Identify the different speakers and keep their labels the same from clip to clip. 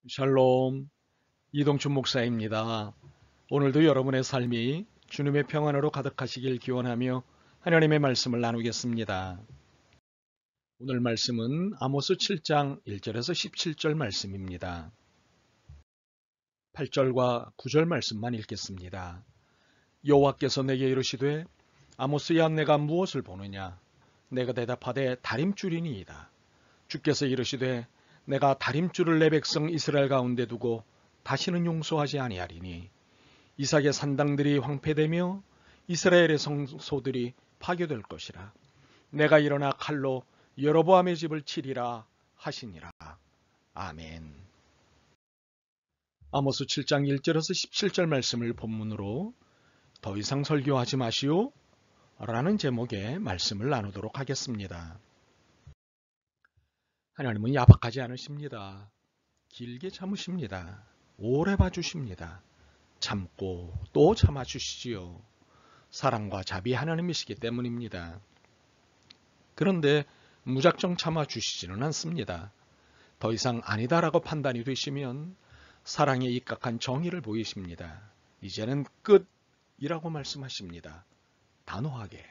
Speaker 1: 샬롬, 이동춘 목사입니다. 오늘도 여러분의 삶이 주님의 평안으로 가득하시길 기원하며 하나님의 말씀을 나누겠습니다. 오늘 말씀은 아모스 7장 1절에서 17절 말씀입니다. 8절과 9절 말씀만 읽겠습니다. 여호와께서 내게 이르시되 아모스야 내가 무엇을 보느냐? 내가 대답하되 다림줄이니이다. 주께서 이르시되 내가 다림줄을 내 백성 이스라엘 가운데 두고 다시는 용서하지 아니하리니 이삭의 산당들이 황폐되며 이스라엘의 성소들이 파괴될 것이라. 내가 일어나 칼로 여로보암의 집을 치리라 하시니라. 아멘. 아모스 7장 1절에서 17절 말씀을 본문으로 더 이상 설교하지 마시오 라는 제목의 말씀을 나누도록 하겠습니다. 하나님은 야박하지 않으십니다. 길게 참으십니다. 오래 봐주십니다. 참고 또 참아주시지요. 사랑과 자비 하나님이시기 때문입니다. 그런데 무작정 참아주시지는 않습니다. 더 이상 아니다라고 판단이 되시면 사랑에 입각한 정의를 보이십니다. 이제는 끝이라고 말씀하십니다. 단호하게.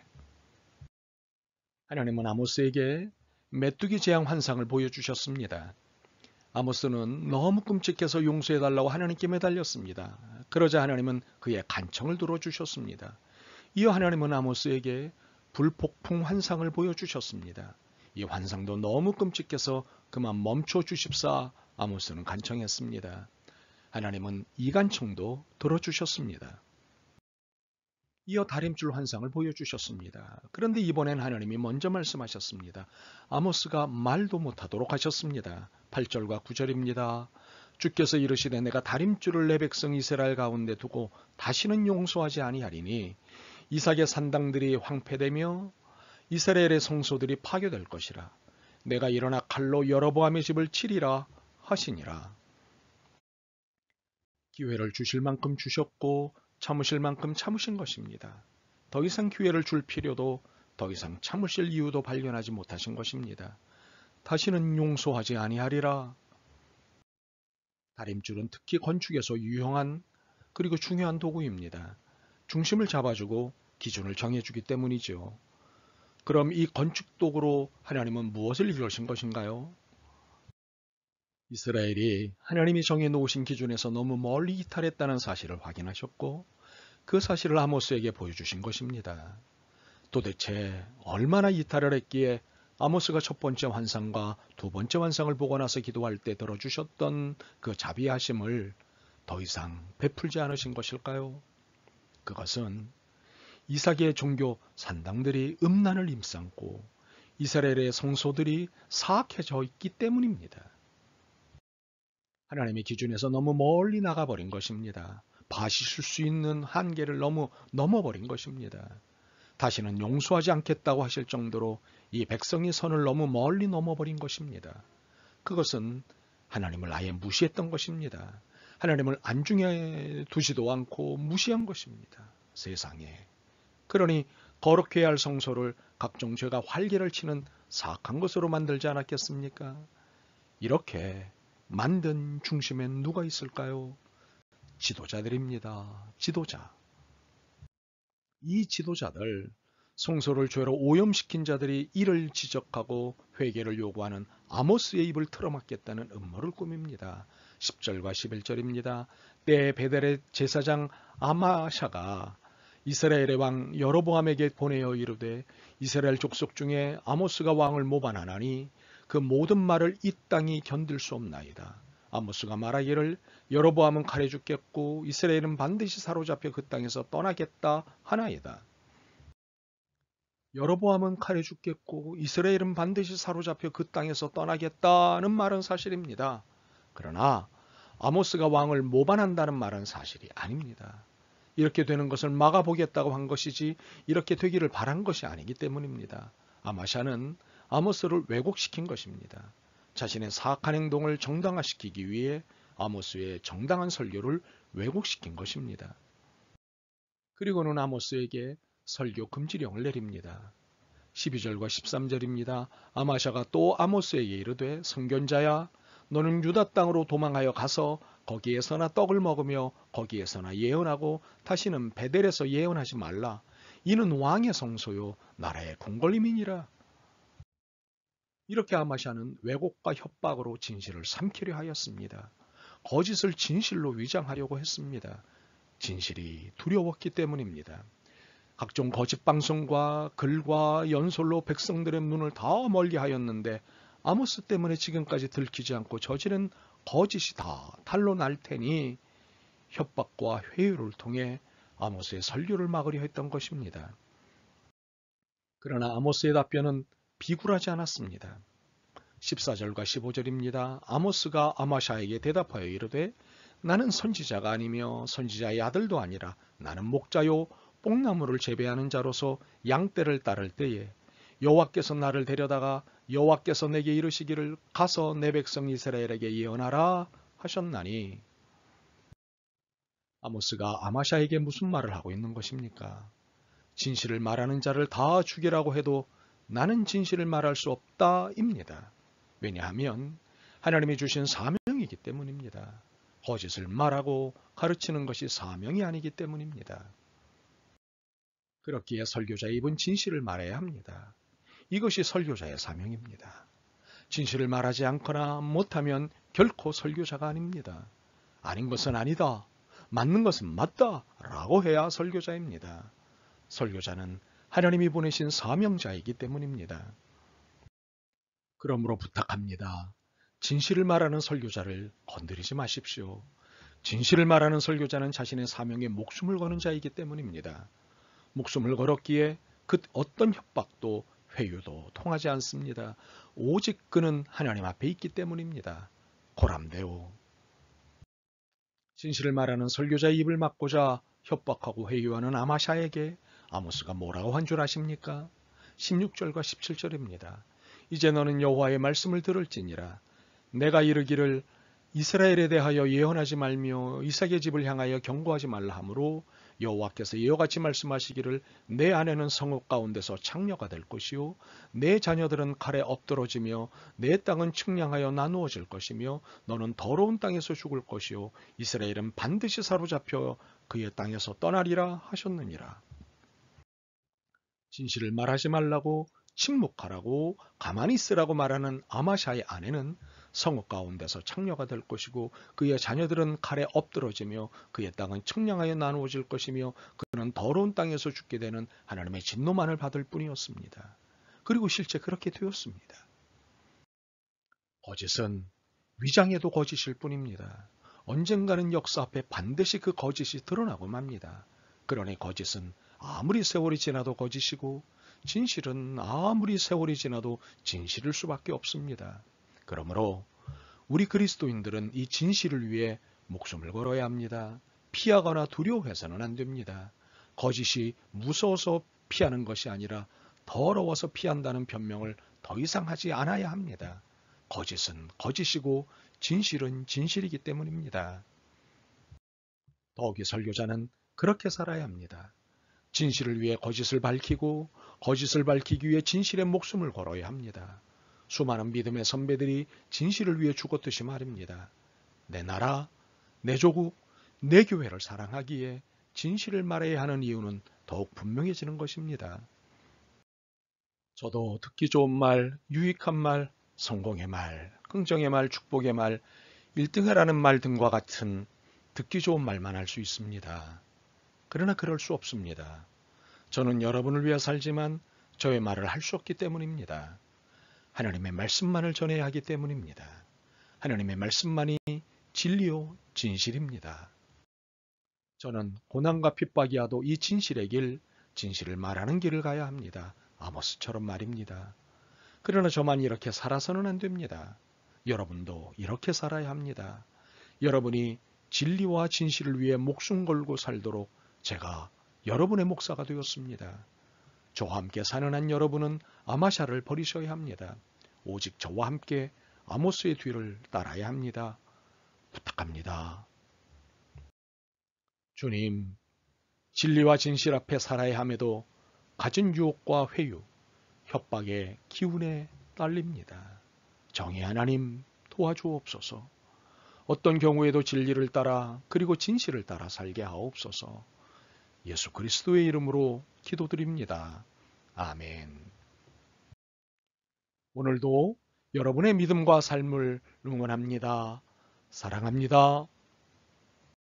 Speaker 1: 하나님은 아모스에게 메뚜기 재앙 환상을 보여주셨습니다. 아모스는 너무 끔찍해서 용서해달라고 하나님께 매달렸습니다. 그러자 하나님은 그의 간청을 들어주셨습니다. 이어 하나님은 아모스에게 불폭풍 환상을 보여주셨습니다. 이 환상도 너무 끔찍해서 그만 멈춰주십사 아모스는 간청했습니다. 하나님은 이 간청도 들어주셨습니다. 이어 다림줄 환상을 보여주셨습니다. 그런데 이번엔 하나님이 먼저 말씀하셨습니다. 아모스가 말도 못하도록 하셨습니다. 8절과 9절입니다. 주께서 이르시되 내가 다림줄을 내 백성 이스라엘 가운데 두고 다시는 용서하지 아니하리니 이삭의 산당들이 황폐되며 이스라엘의 성소들이 파괴될 것이라. 내가 일어나 칼로 여로보암의 집을 치리라 하시니라. 기회를 주실 만큼 주셨고 참으실 만큼 참으신 것입니다. 더 이상 기회를 줄 필요도 더 이상 참으실 이유도 발견하지 못하신 것입니다. 다시는 용서하지 아니하리라. 다림줄은 특히 건축에서 유용한 그리고 중요한 도구입니다. 중심을 잡아주고 기준을 정해주기 때문이죠. 그럼 이 건축 도구로 하나님은 무엇을 이루신 것인가요? 이스라엘이 하나님이 정해놓으신 기준에서 너무 멀리 이탈했다는 사실을 확인하셨고 그 사실을 아모스에게 보여주신 것입니다. 도대체 얼마나 이탈을 했기에 아모스가 첫 번째 환상과 두 번째 환상을 보고 나서 기도할 때 들어주셨던 그 자비하심을 더 이상 베풀지 않으신 것일까요? 그것은 이삭의 종교 산당들이 음란을 임삼고 이스라엘의 성소들이 사악해져 있기 때문입니다. 하나님의 기준에서 너무 멀리 나가버린 것입니다. 봐주실 수 있는 한계를 너무 넘어버린 것입니다. 다시는 용서하지 않겠다고 하실 정도로 이 백성의 선을 너무 멀리 넘어버린 것입니다. 그것은 하나님을 아예 무시했던 것입니다. 하나님을 안중에 두지도 않고 무시한 것입니다. 세상에. 그러니 거룩해야 할 성소를 각종 죄가 활개를 치는 사악한 것으로 만들지 않았겠습니까? 이렇게 만든 중심엔 누가 있을까요? 지도자들입니다. 지도자. 이 지도자들, 성소를 죄로 오염시킨 자들이 이를 지적하고 회개를 요구하는 아모스의 입을 틀어막겠다는 음모를 꾸밉니다. 10절과 11절입니다. 때 베델의 제사장 아마샤가 이스라엘의 왕 여로보암에게 보내어 이르되 이스라엘 족속 중에 아모스가 왕을 모반하나니 그 모든 말을 이 땅이 견딜 수 없나이다. 아모스가 말하기를 여로보암은 칼에 죽겠고 이스라엘은 반드시 사로잡혀 그 땅에서 떠나겠다 하나이다. 여로보암은 칼에 죽겠고 이스라엘은 반드시 사로잡혀 그 땅에서 떠나겠다는 말은 사실입니다. 그러나 아모스가 왕을 모반한다는 말은 사실이 아닙니다. 이렇게 되는 것을 막아보겠다고 한 것이지 이렇게 되기를 바란 것이 아니기 때문입니다. 아마샤는 아모스를 왜곡시킨 것입니다. 자신의 사악한 행동을 정당화시키기 위해 아모스의 정당한 설교를 왜곡시킨 것입니다. 그리고는 아모스에게 설교 금지령을 내립니다. 12절과 13절입니다. 아마샤가 또 아모스에게 이르되 선견자야 너는 유다 땅으로 도망하여 가서 거기에서나 떡을 먹으며 거기에서나 예언하고 다시는 베델에서 예언하지 말라. 이는 왕의 성소요 나라의 궁궐임이니라. 이렇게 아마샤는 왜곡과 협박으로 진실을 삼키려 하였습니다. 거짓을 진실로 위장하려고 했습니다. 진실이 두려웠기 때문입니다. 각종 거짓 방송과 글과 연설로 백성들의 눈을 다 멀게 하였는데 아모스 때문에 지금까지 들키지 않고 저지른 거짓이 다 탈로 날 테니 협박과 회유를 통해 아모스의 설교를 막으려 했던 것입니다. 그러나 아모스의 답변은 비굴하지 않았습니다. 14절과 15절입니다. 아모스가 아마샤에게 대답하여 이르되 나는 선지자가 아니며 선지자의 아들도 아니라 나는 목자요 뽕나무를 재배하는 자로서 양떼를 따를 때에 여호와께서 나를 데려다가 여호와께서 내게 이르시기를 가서 내 백성 이스라엘에게 예언하라 하셨나니. 아모스가 아마샤에게 무슨 말을 하고 있는 것입니까? 진실을 말하는 자를 다 죽이라고 해도 나는 진실을 말할 수 없다입니다. 왜냐하면 하나님이 주신 사명이기 때문입니다. 거짓을 말하고 가르치는 것이 사명이 아니기 때문입니다. 그렇기에 설교자의 입은 진실을 말해야 합니다. 이것이 설교자의 사명입니다. 진실을 말하지 않거나 못하면 결코 설교자가 아닙니다. 아닌 것은 아니다, 맞는 것은 맞다 라고 해야 설교자입니다. 설교자는 하나님이 보내신 사명자이기 때문입니다. 그러므로 부탁합니다. 진실을 말하는 설교자를 건드리지 마십시오. 진실을 말하는 설교자는 자신의 사명에 목숨을 거는 자이기 때문입니다. 목숨을 걸었기에 그 어떤 협박도 회유도 통하지 않습니다. 오직 그는 하나님 앞에 있기 때문입니다. 고람되오. 진실을 말하는 설교자의 입을 막고자 협박하고 회유하는 아마샤에게 아모스가 뭐라고 한 줄 아십니까? 16절과 17절입니다. 이제 너는 여호와의 말씀을 들을지니라. 내가 이르기를 이스라엘에 대하여 예언하지 말며 이삭의 집을 향하여 경고하지 말라 하므로 여호와께서 이와 같이 말씀하시기를 내 아내는 성읍 가운데서 창녀가 될 것이요 내 자녀들은 칼에 엎드러지며 내 땅은 측량하여 나누어질 것이며 너는 더러운 땅에서 죽을 것이요 이스라엘은 반드시 사로잡혀 그의 땅에서 떠나리라 하셨느니라. 진실을 말하지 말라고 침묵하라고 가만히 있으라고 말하는 아마샤의 아내는 성읍 가운데서 창녀가 될 것이고 그의 자녀들은 칼에 엎드러지며 그의 땅은 측량하여 나누어질 것이며 그는 더러운 땅에서 죽게 되는 하나님의 진노만을 받을 뿐이었습니다. 그리고 실제 그렇게 되었습니다. 거짓은 위장에도 거짓일 뿐입니다. 언젠가는 역사 앞에 반드시 그 거짓이 드러나고 맙니다. 그러니 거짓은 아무리 세월이 지나도 거짓이고 진실은 아무리 세월이 지나도 진실일 수밖에 없습니다. 그러므로 우리 그리스도인들은 이 진실을 위해 목숨을 걸어야 합니다. 피하거나 두려워해서는 안 됩니다. 거짓이 무서워서 피하는 것이 아니라 더러워서 피한다는 변명을 더 이상 하지 않아야 합니다. 거짓은 거짓이고 진실은 진실이기 때문입니다. 더욱이 설교자는 그렇게 살아야 합니다. 진실을 위해 거짓을 밝히고 거짓을 밝히기 위해 진실의 목숨을 걸어야 합니다. 수많은 믿음의 선배들이 진실을 위해 죽었듯이 말입니다. 내 나라, 내 조국, 내 교회를 사랑하기에 진실을 말해야 하는 이유는 더욱 분명해지는 것입니다. 저도 듣기 좋은 말, 유익한 말, 성공의 말, 긍정의 말, 축복의 말, 1등하라는 말 등과 같은 듣기 좋은 말만 할 수 있습니다. 그러나 그럴 수 없습니다. 저는 여러분을 위해 살지만 저의 말을 할 수 없기 때문입니다. 하나님의 말씀만을 전해야 하기 때문입니다. 하나님의 말씀만이 진리요 진실입니다. 저는 고난과 핍박이 와도 이 진실의 길, 진실을 말하는 길을 가야 합니다. 아모스처럼 말입니다. 그러나 저만 이렇게 살아서는 안 됩니다. 여러분도 이렇게 살아야 합니다. 여러분이 진리와 진실을 위해 목숨 걸고 살도록 제가 여러분의 목사가 되었습니다. 저와 함께 사는 한 여러분은 아마샤를 버리셔야 합니다. 오직 저와 함께 아모스의 뒤를 따라야 합니다. 부탁합니다. 주님, 진리와 진실 앞에 살아야 함에도 갖은 유혹과 회유, 협박의 기운에 딸립니다. 정의 하나님 도와주옵소서. 어떤 경우에도 진리를 따라 그리고 진실을 따라 살게 하옵소서. 예수 그리스도의 이름으로 기도드립니다. 아멘. 오늘도 여러분의 믿음과 삶을 응원합니다. 사랑합니다.